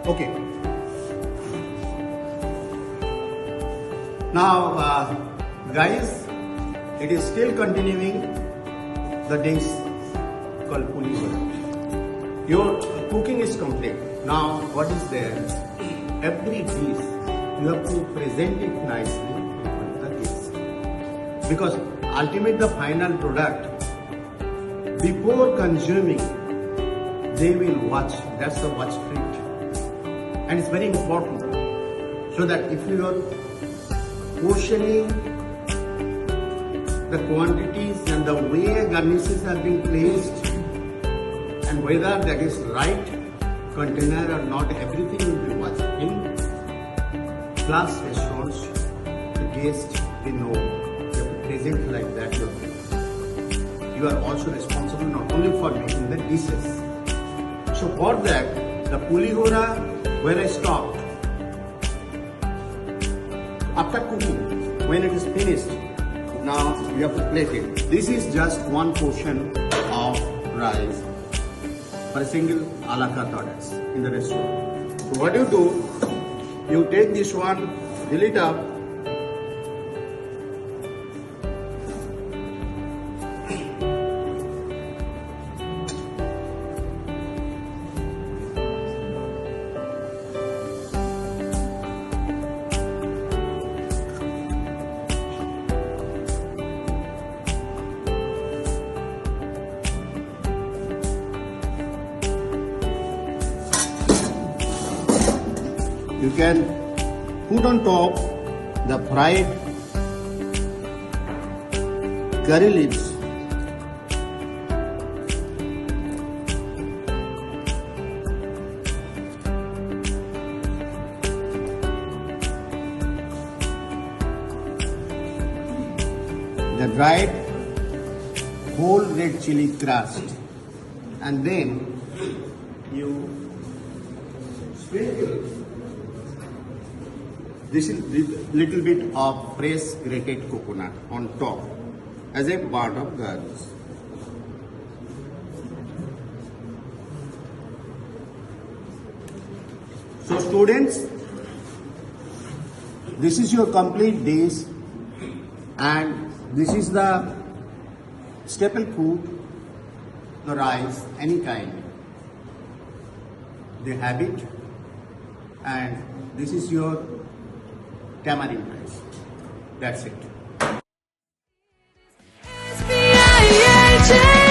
Okay. Now, guys, it is still continuing the dish called Culinary. Your cooking is complete. Now, what is there? Every dish you have to present it nicely on the dish, because ultimate the final product, before consuming, they will watch. That's the watch treat, and it's very important, so that if you are portioning the quantities and the way garnishes are being placed, and whether that is right container or not, everything will be watched. In class restaurants, the guests, they know you have to present like that. You are also responsible not only for making the dishes. So for that, the pulihora, where I stopped, after cooking, when it is finished, now you have to plate it. This is just one portion of rice for a single a la carte orders in the restaurant. So what you do, you take this one, fill it up, you can put on top the fried curry leaves. The dried whole red chili crust, and then you sprinkle this is little bit of fresh grated coconut on top as a part of garnish. So students, this is your complete dish, and this is the staple food, the rice, any kind. They have it, and this is your tamarind rice. That's it. SBIHM.